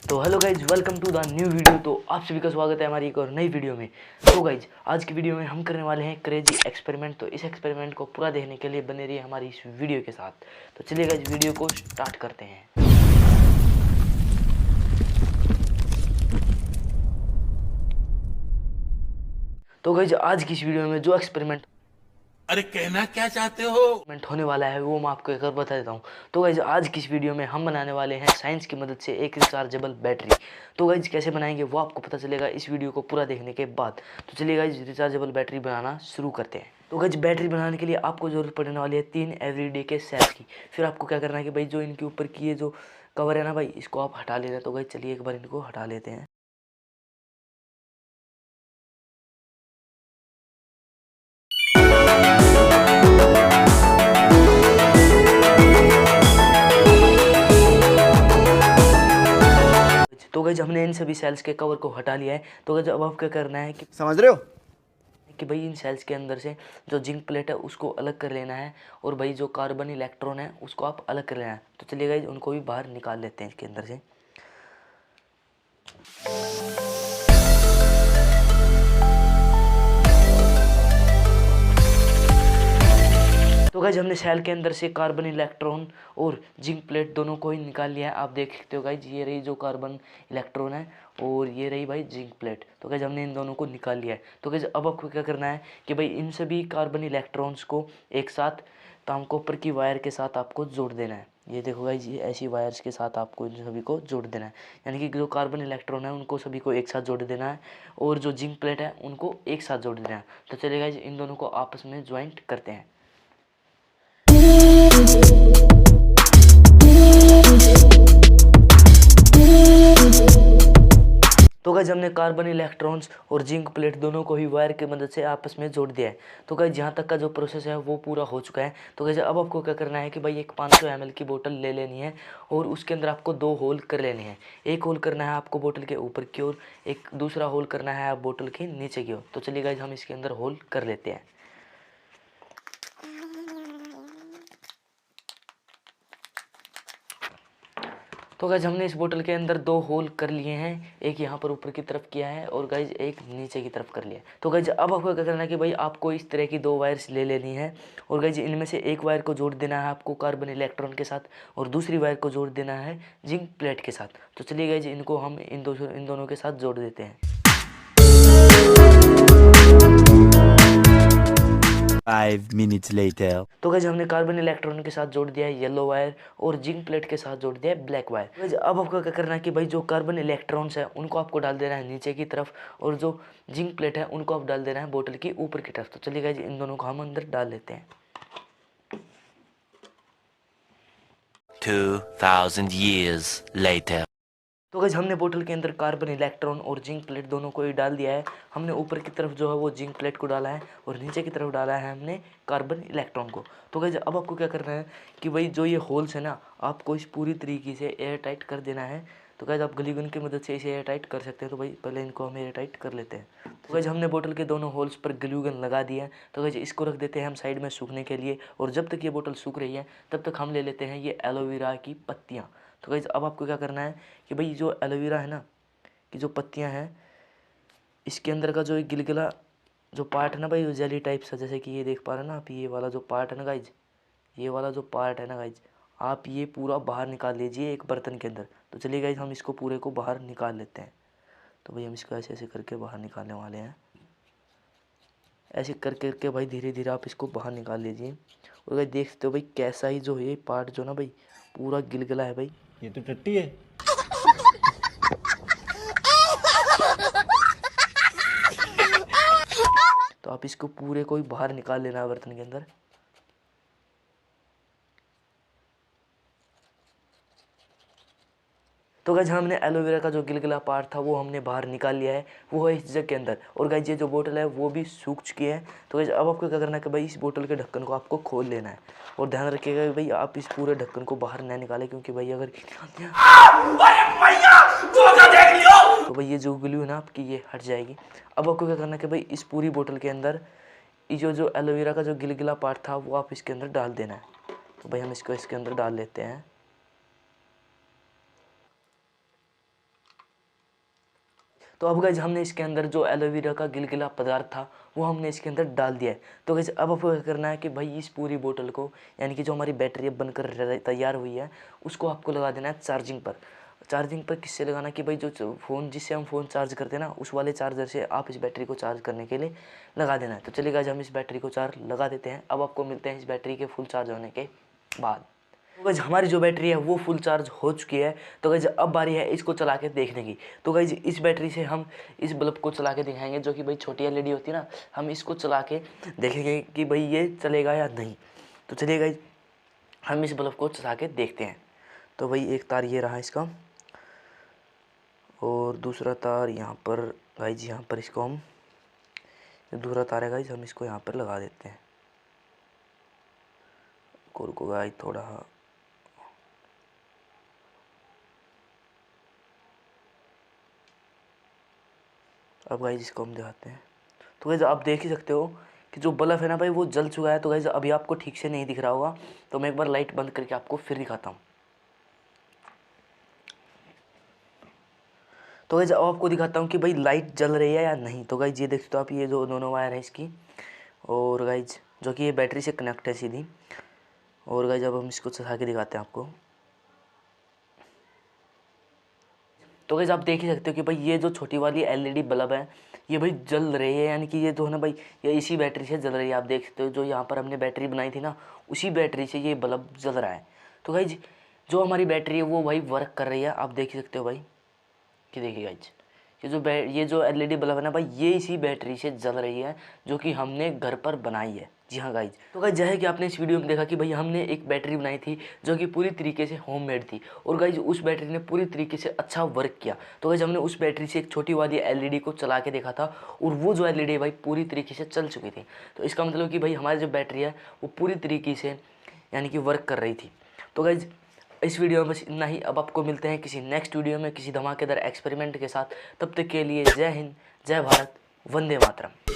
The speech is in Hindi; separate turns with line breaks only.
तो hello guys, welcome to the new video. तो आप सभी का स्वागत है हमारी एक और नई वीडियो में। तो गाइज, आज की वीडियो में हम करने वाले हैं क्रेजी एक्सपेरिमेंट। तो इस एक्सपेरिमेंट को पूरा देखने के लिए बने रहिए हमारी इस वीडियो के साथ। तो चलिए गाइज, वीडियो को स्टार्ट करते हैं। तो गाइज, आज की इस वीडियो में जो एक्सपेरिमेंट
कहना क्या चाहते हो?
होने वाला है वो मैं आपको एक और बता देता हूँ। तो गाइज, आज की इस वीडियो में हम बनाने वाले हैं साइंस की मदद से एक रिचार्जेबल बैटरी। तो गाइज, कैसे बनाएंगे वो आपको पता चलेगा इस वीडियो को पूरा देखने के बाद। तो चलिए गाइज, रिचार्जेबल बैटरी बनाना शुरू करते हैं। तो गाइज, बैटरी बनाने के लिए आपको जरूरत पड़ने वाली है 3 एवरीडे के सेल्स की। फिर आपको क्या करना है कि भाई जो इनके ऊपर की ये जो कवर है ना भाई, इसको आप हटा लेना। तो गाइज चलिए एक बार इनको हटा लेते हैं। तो गाइज, हमने इन सभी सेल्स के कवर को हटा लिया है। तो गाइज, अब आप क्या करना है कि
समझ रहे हो
कि भाई इन सेल्स के अंदर से जो जिंक प्लेट है उसको अलग कर लेना है, और भाई जो कार्बन इलेक्ट्रॉन है उसको आप अलग कर लेना है। तो चलिए गाइज, उनको भी बाहर निकाल लेते हैं इसके अंदर से। तो गाइज, हमने सेल के अंदर से कार्बन इलेक्ट्रॉन और जिंक प्लेट दोनों को ही निकाल लिया है। आप देख सकते हो गाइज, ये रही जो कार्बन इलेक्ट्रॉन है और ये रही भाई जिंक प्लेट। तो गाइज, हमने इन दोनों को निकाल लिया है। तो गाइज, अब आपको क्या करना है कि भाई इन सभी कार्बन इलेक्ट्रॉन्स को एक साथ ताम कॉपर की वायर के साथ आपको जोड़ देना है। ये देखो गाइज, ये ऐसी वायर्स के साथ आपको इन सभी को जोड़ देना है। यानी कि जो कार्बन इलेक्ट्रॉन है उनको सभी को एक साथ जोड़ देना है, और जो जिंक प्लेट है उनको एक साथ जोड़ देना है। तो चलिए गाइज, इन दोनों को आपस में ज्वाइंट करते हैं। तो गाइज, हमने कार्बन इलेक्ट्रॉन्स और जिंक प्लेट दोनों को ही वायर की मदद से आपस में जोड़ दिया है। तो गाइज, यहाँ तक का जो प्रोसेस है वो पूरा हो चुका है। तो गाइज, अब आपको क्या करना है कि भाई एक 500 ml की बोतल ले लेनी है, और उसके अंदर आपको 2 होल कर लेने हैं। एक होल करना है आपको बोतल के ऊपर की ओर, एक दूसरा होल करना है आप बोतल के नीचे की ओर। तो चलिए गाइज, हम इसके अंदर होल कर लेते हैं। तो गाइज, हमने इस बोतल के अंदर 2 होल कर लिए हैं। एक यहाँ पर ऊपर की तरफ किया है, और गाइज एक नीचे की तरफ कर लिया है। तो गाइज, अब आपको क्या करना है कि भाई आपको इस तरह की 2 वायर्स ले लेनी है, और गाइज इनमें से एक वायर को जोड़ देना है आपको कार्बन इलेक्ट्रॉन के साथ, और दूसरी वायर को जोड़ देना है जिंक प्लेट के साथ। तो चलिए गाइज, इनको हम इन दोनों के साथ जोड़ देते हैं।
5 minutes later.
तो गाइज, हमने कार्बन इलेक्ट्रॉन के साथ जोड़ दिया है येलो वायर, और जिंक प्लेट के साथ जोड़ दिया है ब्लैक वायर। गाइज, अब आपको क्या करना है कि भाई जो कार्बन इलेक्ट्रॉन्स है उनको आपको डाल देना है नीचे की तरफ, और जो जिंक प्लेट है उनको आप डाल देना है बोतल की ऊपर की तरफ। तो चलिए गाइज, इन दोनों को हम अंदर डाल लेते हैं।
2000 years later.
तो गाइज, हमने बोतल के अंदर कार्बन इलेक्ट्रॉन और जिंक प्लेट दोनों को ही डाल दिया है। हमने ऊपर की तरफ जो है वो जिंक प्लेट को डाला है, और नीचे की तरफ डाला है हमने कार्बन इलेक्ट्रॉन को। तो गाइज, अब आपको क्या करना है कि भाई जो ये होल्स है ना, आपको इस पूरी तरीके से एयर टाइट कर देना है। तो गाइज, आप ग्लू गन की मदद से इसे एयर टाइट कर सकते हैं। तो भाई पहले इनको हम एयर टाइट कर लेते हैं। तो गाइज, हमने बोतल के दोनों होल्स पर ग्लू गन लगा दिया है। तो गाइज, इसको रख देते हैं हम साइड में सूखने के लिए, और जब तक ये बोतल सूख रही है तब तक हम ले लेते हैं ये एलोवेरा की पत्तियाँ। तो गाइज, अब आपको क्या करना है कि भाई जो एलोवेरा है ना, कि जो पत्तियां हैं, इसके अंदर का जो एक गिलगिला जो पार्ट है ना भाई, वो जेली टाइप सा, जैसे कि ये देख पा रहे हैं ना आप, ये वाला जो पार्ट है ना गाइज, ये वाला जो पार्ट है ना गाइज, आप ये पूरा बाहर निकाल लीजिए एक बर्तन के अंदर। तो चलिए गाइज, हम इसको पूरे को बाहर निकाल लेते हैं। तो भाई हम इसको ऐसे ऐसे करके बाहर निकालने वाले हैं। ऐसे कर करके भाई धीरे धीरे आप इसको बाहर निकाल लीजिए। और भाई देख सकते हो भाई कैसा ही जो ये पार्ट जो ना भाई पूरा गिलगिला है भाई।
ये तो टट्टी है।
तो आप इसको पूरे को ही बाहर निकाल लेना है बर्तन के अंदर। तो गाइज, हमने एलोवेरा का जो गिलगिला पार्ट था वो हमने बाहर निकाल लिया है, वो है इस जग के अंदर। और गाइज, ये जो बोतल है वो भी सूख चुकी है। तो गाइज, अब आपको क्या करना है कि भाई इस बोतल के ढक्कन को आपको खोल लेना है, और ध्यान रखिएगा कि भाई आप इस पूरे ढक्कन को बाहर ना निकालें, क्योंकि भाई अगर तो भाई ये जो ग्लू है ना आपकी ये हट जाएगी। अब आपको क्या करना है कि भाई इस पूरी बोतल के अंदर ये जो एलोवेरा का जो गिलगिला पार्ट था वो आप इसके अंदर डाल देना है। तो भाई हम इसको इसके अंदर डाल लेते हैं। तो अब गाइज हमने इसके अंदर जो एलोवेरा का गिलगिला पदार्थ था वो हमने इसके अंदर डाल दिया है। तो गाइज अब आपको क्या करना है कि भाई इस पूरी बोतल को, यानी कि जो हमारी बैटरी अब बनकर तैयार हुई है, उसको आपको लगा देना है चार्जिंग पर। चार्जिंग पर किससे लगाना कि भाई जो फ़ोन जिससे हम फ़ोन चार्ज करते हैं ना, उस वाले चार्जर से आप इस बैटरी को चार्ज करने के लिए लगा देना है। तो चलिए गाइज हम इस बैटरी को चार्ज लगा देते हैं। अब आपको मिलते हैं इस बैटरी के फुल चार्ज होने के बाद। तो गाइज हमारी जो बैटरी है वो फुल चार्ज हो चुकी है। तो गाइज अब बारी है इसको चला के देखने की। तो गाइज इस बैटरी से हम इस बल्ब को चला के दिखाएंगे, जो कि भाई छोटी एलईडी होती है ना, हम इसको चला के देखेंगे कि भाई ये चलेगा या नहीं। तो चलिए गाइज हम इस बल्ब को चला के देखते हैं। तो भाई एक तार ये रहा इसका, और दूसरा तार यहाँ पर गाइज, यहाँ पर इसको हम, दूसरा तार है गाइज, हम इसको यहाँ पर लगा देते हैं। कोर को गाइज थोड़ा, अब गाइज इसको हम दिखाते हैं। तो गाइज आप देख ही सकते हो कि जो बल्ब है ना भाई वो जल चुका है। तो गाइज अभी आपको ठीक से नहीं दिख रहा होगा, तो मैं एक बार लाइट बंद करके आपको फिर दिखाता हूँ। तो गाइज अब आपको दिखाता हूँ कि भाई लाइट जल रही है या नहीं। तो गाइज ये देख सकते हो आप, ये जो दोनों वायर है इसकी, और गाइज जो कि ये बैटरी से कनेक्ट है सीधी। और गाइज अब हम इसको चला के दिखाते हैं आपको। तो गाइज आप देख ही सकते हो कि भाई ये जो छोटी वाली एलईडी बल्ब है ये भाई जल रही है, यानी कि ये जो है ना भाई ये इसी बैटरी से जल रही है। आप देख सकते हो जो यहाँ पर हमने बैटरी बनाई थी ना, उसी बैटरी से ये बल्ब जल रहा है। तो गाइज जो हमारी बैटरी है वो भाई वर्क कर रही है, आप देख ही सकते हो भाई कि देखिए गाइज ये जो एलईडी बल्ब है ना भाई ये इसी बैटरी से जल रही है, जो कि हमने घर पर बनाई है। जी हाँ गाइज। तो गाइज जैसे कि आपने इस वीडियो में देखा कि भाई हमने एक बैटरी बनाई थी जो कि पूरी तरीके से होममेड थी, और गाइज उस बैटरी ने पूरी तरीके से अच्छा वर्क किया। तो गाइज हमने उस बैटरी से एक छोटी वाली एलईडी को चला के देखा था, और वो जो एलईडी है भाई पूरी तरीके से चल चुकी थी। तो इसका मतलब कि भाई हमारी जो बैटरी है वो पूरी तरीके से यानी कि वर्क कर रही थी। तो गाइज इस वीडियो में बस इतना ही। अब आपको मिलते हैं किसी नेक्स्ट वीडियो में किसी धमाकेदार एक्सपेरिमेंट के साथ। तब तक के लिए जय हिंद, जय भारत, वंदे मातरम।